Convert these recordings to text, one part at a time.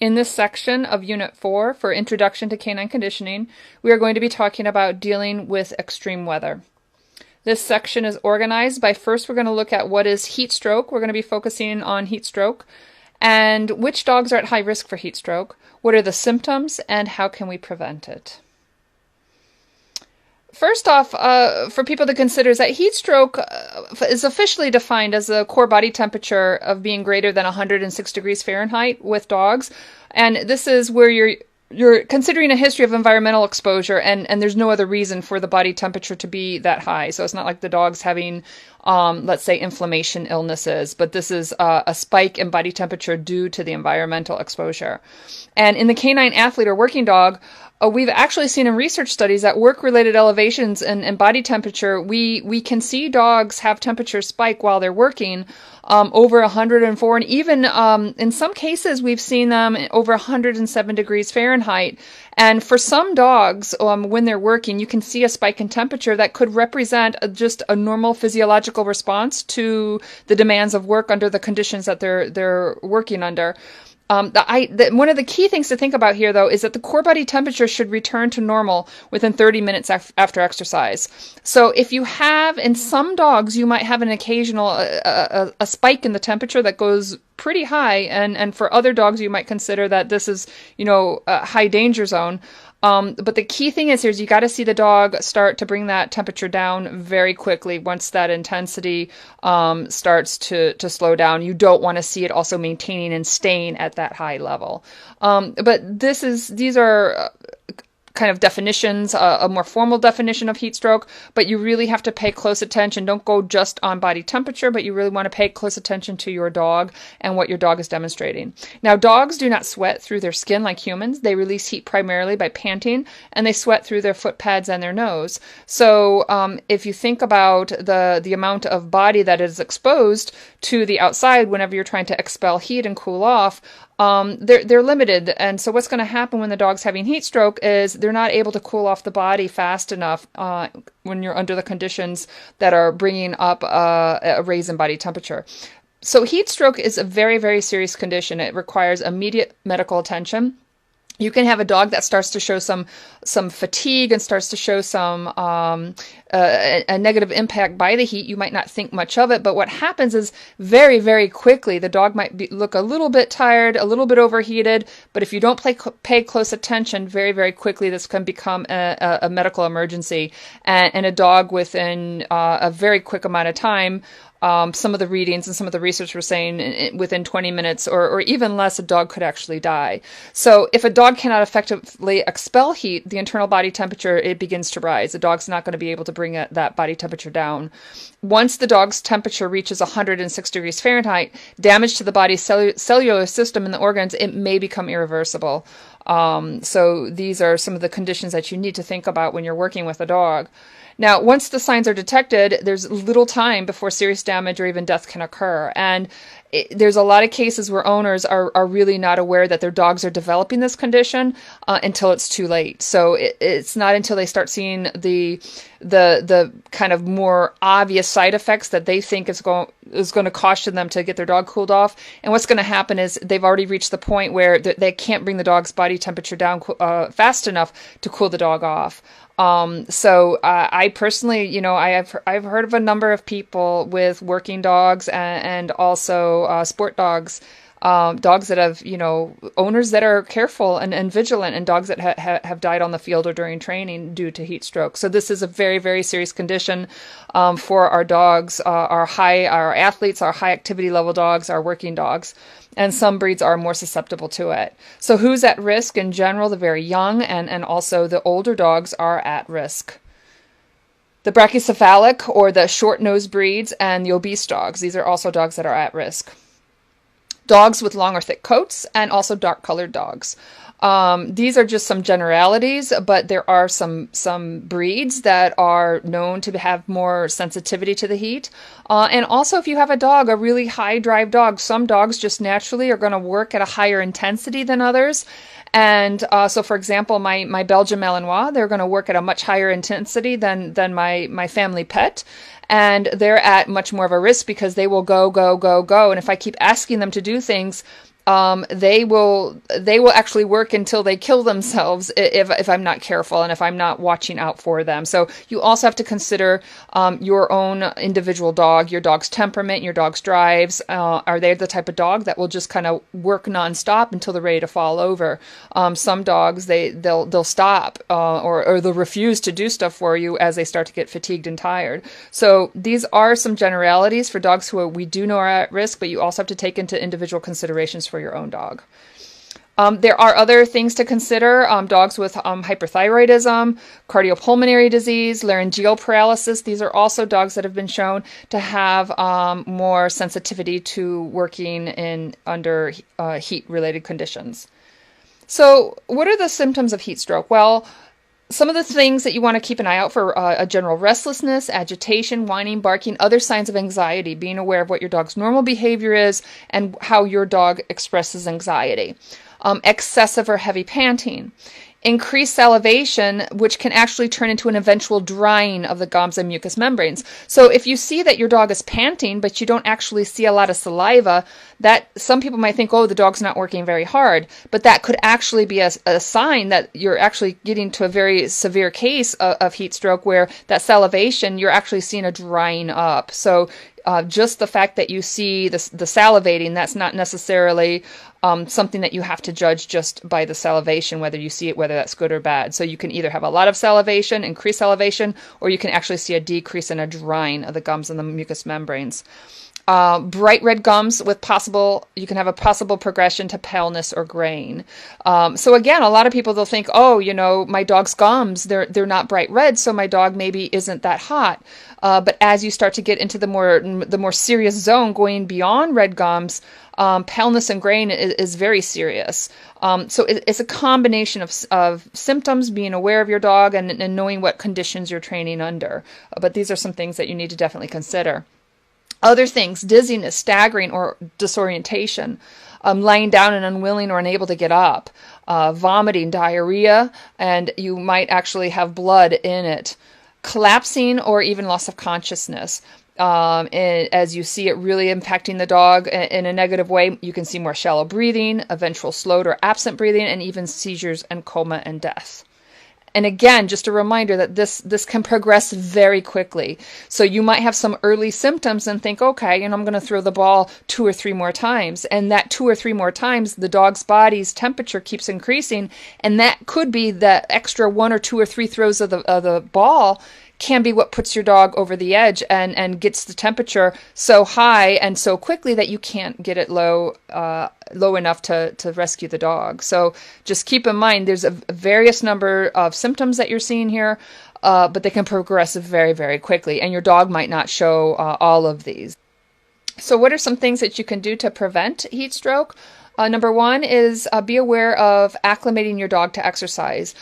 In this section of Unit 4 for Introduction to Canine Conditioning, we are going to be talking about dealing with extreme weather. This section is organized by first we're going to look at what is heat stroke. We're going to be focusing on heat stroke and which dogs are at high risk for heat stroke, what are the symptoms, and how can we prevent it. First off, for people to consider is that heat stroke is officially defined as a core body temperature of being greater than 106 degrees Fahrenheit with dogs. And this is where you're considering a history of environmental exposure, and there's no other reason for the body temperature to be that high. So it's not like the dog's having, let's say, inflammation illnesses, but this is a spike in body temperature due to the environmental exposure. And in the canine athlete or working dog, we've actually seen in research studies that work-related elevations in body temperature, we can see dogs have temperature spike while they're working over 104, and even in some cases we've seen them over 107 degrees Fahrenheit. And for some dogs, when they're working, you can see a spike in temperature that could represent just a normal physiological response to the demands of work under the conditions that they're working under. One of the key things to think about here, though, is that the core body temperature should return to normal within 30 minutes after exercise. So if you have, in some dogs, you might have an occasional a spike in the temperature that goes pretty high, and for other dogs, you might consider that this is, a high danger zone. But the key thing is you got to see the dog start to bring that temperature down very quickly once that intensity starts to slow down. You don't want to see it also maintaining and staying at that high level. But these are kind of definitions, a more formal definition of heat stroke, but you really have to pay close attention. Don't go just on body temperature, but you really want to pay close attention to your dog and what your dog is demonstrating. Now, dogs do not sweat through their skin like humans. They release heat primarily by panting, and they sweat through their foot pads and their nose. So if you think about the amount of body that is exposed to the outside whenever you're trying to expel heat and cool off, they're limited. And so what's going to happen when the dog's having heat stroke is they're not able to cool off the body fast enough when you're under the conditions that are bringing up a raise in body temperature. So heat stroke is a very, very serious condition. It requires immediate medical attention. You can have a dog that starts to show some fatigue and starts to show some a negative impact by the heat. You might not think much of it, but what happens is very, very quickly the dog might look a little bit tired, a little bit overheated, but if you don't pay close attention, very, very quickly this can become a medical emergency, and a dog within a very quick amount of time. Some of the readings and some of the research were saying within 20 minutes or even less, a dog could actually die. So if a dog cannot effectively expel heat, the internal body temperature, it begins to rise. The dog's not going to be able to bring that body temperature down. Once the dog's temperature reaches 106 degrees Fahrenheit, damage to the body's cellular system and the organs, it may become irreversible. So these are some of the conditions that you need to think about when you're working with a dog. Now, once the signs are detected, there's little time before serious damage or even death can occur. And there's a lot of cases where owners are really not aware that their dogs are developing this condition until it's too late. So it's not until they start seeing the kind of more obvious side effects that they think is going to caution them to get their dog cooled off. And what's going to happen is they've already reached the point where they can't bring the dog's body temperature down fast enough to cool the dog off. So I personally, I've heard of a number of people with working dogs and also sport dogs, dogs that have, owners that are careful and vigilant, and dogs that have died on the field or during training due to heat stroke. So this is a very, very serious condition for our dogs, our athletes, our high activity level dogs, our working dogs. And some breeds are more susceptible to it. So who's at risk? In general, the very young and also the older dogs are at risk. The brachycephalic or the short-nosed breeds and the obese dogs, these are also dogs that are at risk. Dogs with long or thick coats and also dark-colored dogs. These are just some generalities, but there are some breeds that are known to have more sensitivity to the heat. And also, if you have a really high drive dog, some dogs just naturally are going to work at a higher intensity than others. And so, for example, my Belgian Malinois, they're going to work at a much higher intensity than my family pet. And they're at much more of a risk because they will go. And if I keep asking them to do things, they will actually work until they kill themselves if I'm not careful and if I'm not watching out for them. So you also have to consider your own individual dog, your dog's temperament, your dog's drives. Are they the type of dog that will just kind of work nonstop until they're ready to fall over? Some dogs they'll stop or they'll refuse to do stuff for you as they start to get fatigued and tired. So these are some generalities for dogs who we do know are at risk, but you also have to take into individual considerations for your own dog. There are other things to consider. Dogs with hyperthyroidism, cardiopulmonary disease, laryngeal paralysis. These are also dogs that have been shown to have more sensitivity to working under heat-related conditions. So what are the symptoms of heat stroke? Well, some of the things that you want to keep an eye out for a general restlessness, agitation, whining, barking, other signs of anxiety, being aware of what your dog's normal behavior is and how your dog expresses anxiety. Excessive or heavy panting. Increased salivation, which can actually turn into an eventual drying of the gums and mucous membranes. So if you see that your dog is panting, but you don't actually see a lot of saliva, that some people might think, oh, the dog's not working very hard. But that could actually be a sign that you're actually getting to a very severe case of heat stroke where that salivation, you're actually seeing a drying up. So just the fact that you see the salivating, that's not necessarily something that you have to judge just by the salivation, whether you see it, whether that's good or bad. So you can either have a lot of salivation, increased salivation, or you can actually see a decrease in a drying of the gums and the mucous membranes. Bright red gums with you can have a possible progression to paleness or graying. So again, a lot of people, they'll think, oh, my dog's gums, they're not bright red, so my dog maybe isn't that hot. But as you start to get into the more serious zone, going beyond red gums, paleness and graying is very serious. So it's a combination of symptoms, being aware of your dog, and knowing what conditions you're training under. But these are some things that you need to definitely consider. Other things, dizziness, staggering, or disorientation, lying down and unwilling or unable to get up, vomiting, diarrhea, and you might actually have blood in it, collapsing, or even loss of consciousness. As you see it really impacting the dog in a negative way, you can see more shallow breathing, eventual slowed or absent breathing, and even seizures and coma and death. And again, just a reminder that this can progress very quickly. So you might have some early symptoms and think, okay, I'm going to throw the ball 2 or 3 more times. And that 2 or 3 more times, the dog's body's temperature keeps increasing. And that could be the extra 1 or 2 or 3 throws of the ball can be what puts your dog over the edge and gets the temperature so high and so quickly that you can't get it low enough to rescue the dog. So just keep in mind there's a various number of symptoms that you're seeing here, but they can progress very, very quickly, and your dog might not show all of these. So what are some things that you can do to prevent heat stroke? Number 1 is be aware of acclimating your dog to exercise,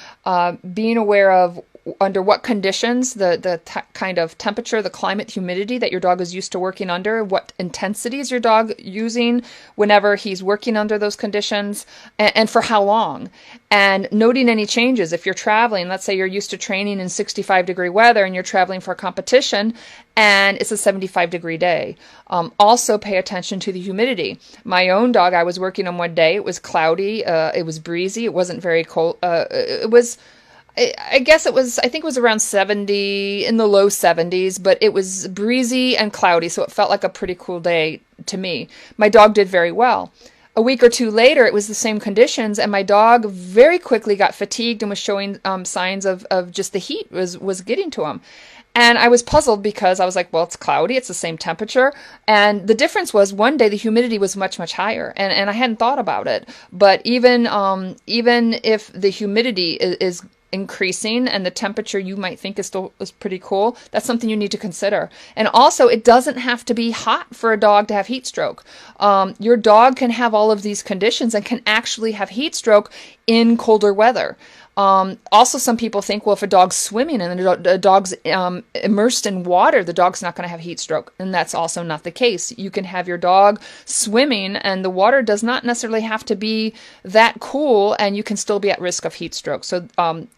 being aware of under what conditions, the kind of temperature, the climate, humidity that your dog is used to working under, what intensity is your dog using whenever he's working under those conditions, and for how long. And noting any changes. If you're traveling, let's say you're used to training in 65-degree weather and you're traveling for a competition and it's a 75-degree day. Also pay attention to the humidity. My own dog, I was working on one day, it was cloudy, it was breezy, it wasn't very cold, I think it was around 70, in the low 70s, but it was breezy and cloudy, so it felt like a pretty cool day to me. My dog did very well. A week or 2 later, it was the same conditions, and my dog very quickly got fatigued and was showing signs of just the heat was getting to him. And I was puzzled because I was like, well, it's cloudy, it's the same temperature. And the difference was one day the humidity was much, much higher. And I hadn't thought about it. But even if the humidity is increasing and the temperature you might think is pretty cool, that's something you need to consider. And also, it doesn't have to be hot for a dog to have heat stroke. Your dog can have all of these conditions and can actually have heat stroke in colder weather. Also, some people think, well, if a dog's swimming and a dog's immersed in water, the dog's not going to have heat stroke. And that's also not the case. You can have your dog swimming and the water does not necessarily have to be that cool, and you can still be at risk of heat stroke. So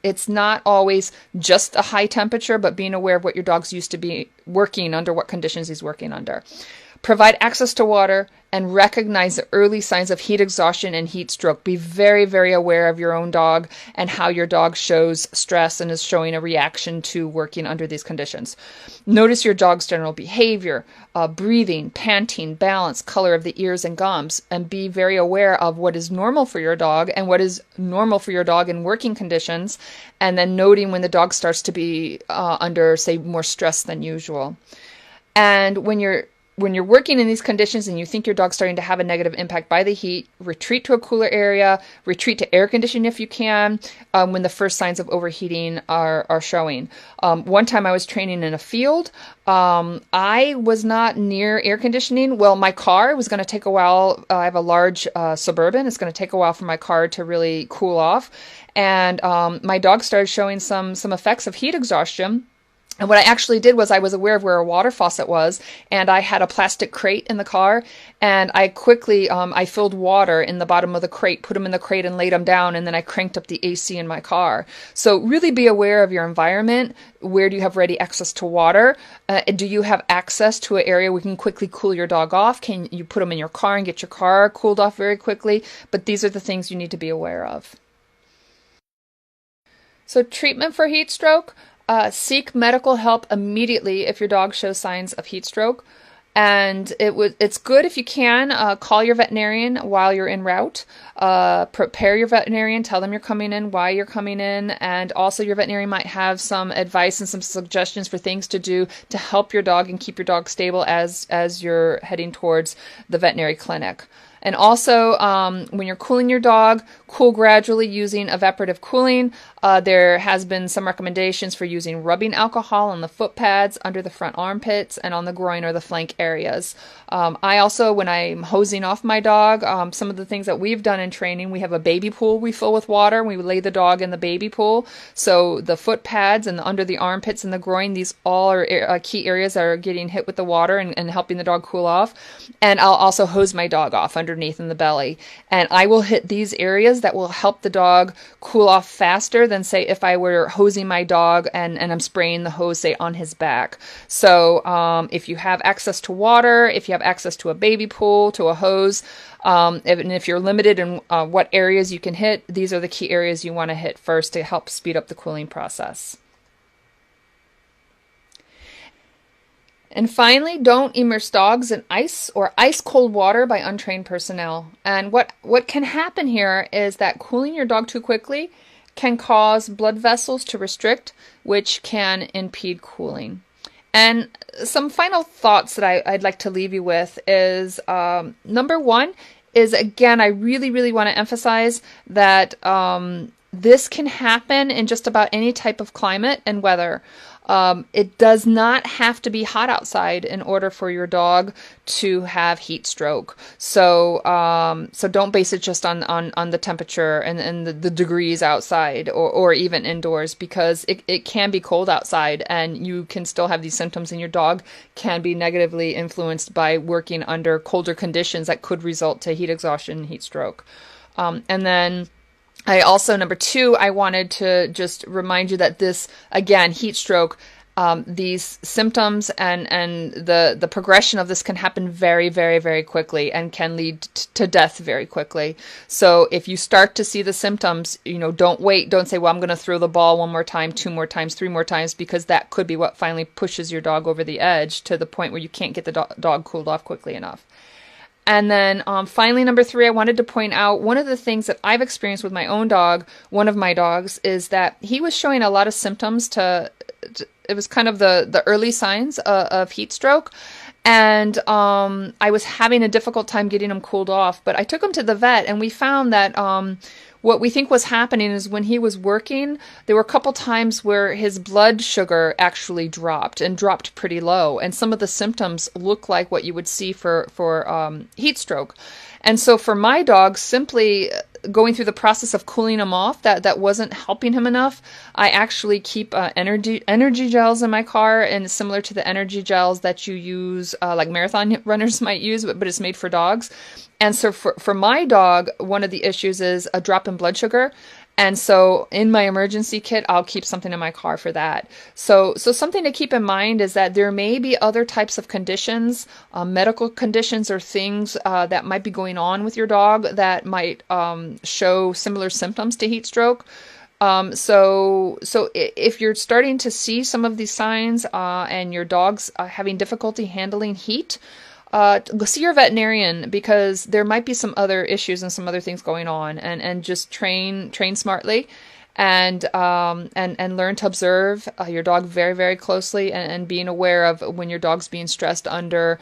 it's not always just a high temperature, but being aware of what your dog's used to be working under, what conditions he's working under. Provide access to water and recognize the early signs of heat exhaustion and heat stroke. Be very, very aware of your own dog and how your dog shows stress and is showing a reaction to working under these conditions. Notice your dog's general behavior, breathing, panting, balance, color of the ears and gums, and be very aware of what is normal for your dog and what is normal for your dog in working conditions, and then noting when the dog starts to be under, say, more stress than usual. And when you're working in these conditions and you think your dog's starting to have a negative impact by the heat, retreat to a cooler area, retreat to air conditioning if you can, when the first signs of overheating are showing. One time I was training in a field. I was not near air conditioning. Well, my car was going to take a while. I have a large Suburban. It's going to take a while for my car to really cool off. And my dog started showing some effects of heat exhaustion. And what I actually did was I was aware of where a water faucet was, and I had a plastic crate in the car, and I quickly, I filled water in the bottom of the crate, put them in the crate and laid them down, and then I cranked up the AC in my car. So really be aware of your environment. Where do you have ready access to water? Do you have access to an area where you can quickly cool your dog off? Can you put them in your car and get your car cooled off very quickly? But these are the things you need to be aware of. So treatment for heat stroke. Seek medical help immediately if your dog shows signs of heat stroke. And it's good if you can call your veterinarian while you're en route. Prepare your veterinarian, tell them you're coming in, why you're coming in, and also your veterinarian might have some advice and some suggestions for things to do to help your dog and keep your dog stable as you're heading towards the veterinary clinic. And also, when you're cooling your dog, cool gradually using evaporative cooling. There has been some recommendations for using rubbing alcohol on the foot pads, under the front armpits, and on the groin or the flank areas. I also, when I'm hosing off my dog, some of the things that we've done in training, we have a baby pool we fill with water. We lay the dog in the baby pool. So the foot pads and under the armpits and the groin, these all are key areas that are getting hit with the water and helping the dog cool off. And I'll also hose my dog off underneath in the belly. And I will hit these areas that will help the dog cool off faster than, say, if I were hosing my dog and I'm spraying the hose, say, on his back. So if you have access to water, if you have access to a baby pool, to a hose, and if you're limited in what areas you can hit, these are the key areas you want to hit first to help speed up the cooling process. And finally, don't immerse dogs in ice or ice-cold water by untrained personnel. And what can happen here is that cooling your dog too quickly can cause blood vessels to restrict, which can impede cooling. And some final thoughts that I'd like to leave you with is, number one is, again, I really, really want to emphasize that this can happen in just about any type of climate and weather. It does not have to be hot outside in order for your dog to have heat stroke. So don't base it just on the temperature and the degrees outside or even indoors, because it can be cold outside and you can still have these symptoms, and your dog can be negatively influenced by working under colder conditions that could result to heat exhaustion and heat stroke. And then I also, number two, I wanted to just remind you that this, again, heat stroke, these symptoms and the progression of this can happen very, very, very quickly and can lead to death very quickly. So if you start to see the symptoms, don't wait. Don't say, well, I'm going to throw the ball one more time, two more times, three more times, because that could be what finally pushes your dog over the edge to the point where you can't get the dog cooled off quickly enough. And then finally, number three, I wanted to point out one of the things that I've experienced with my own dog, one of my dogs, is that he was showing a lot of symptoms it was kind of the early signs of heat stroke. And I was having a difficult time getting him cooled off. But I took him to the vet, and we found that what we think was happening is when he was working, there were a couple times where his blood sugar actually dropped pretty low. And some of the symptoms look like what you would see for heat stroke. And so for my dog, simply going through the process of cooling him off, that wasn't helping him enough. I actually keep energy gels in my car, and similar to the energy gels that you use, like marathon runners might use, but it's made for dogs. And so for my dog, one of the issues is a drop in blood sugar. And so in my emergency kit, I'll keep something in my car for that. So something to keep in mind is that there may be other types of conditions, medical conditions or things that might be going on with your dog that might show similar symptoms to heat stroke. So if you're starting to see some of these signs and your dog's having difficulty handling heat, go see your veterinarian because there might be some other issues and some other things going on, and just train smartly, and learn to observe your dog very closely, and being aware of when your dog's being stressed under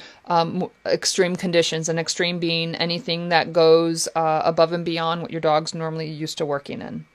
extreme conditions, and extreme being anything that goes above and beyond what your dog's normally used to working in.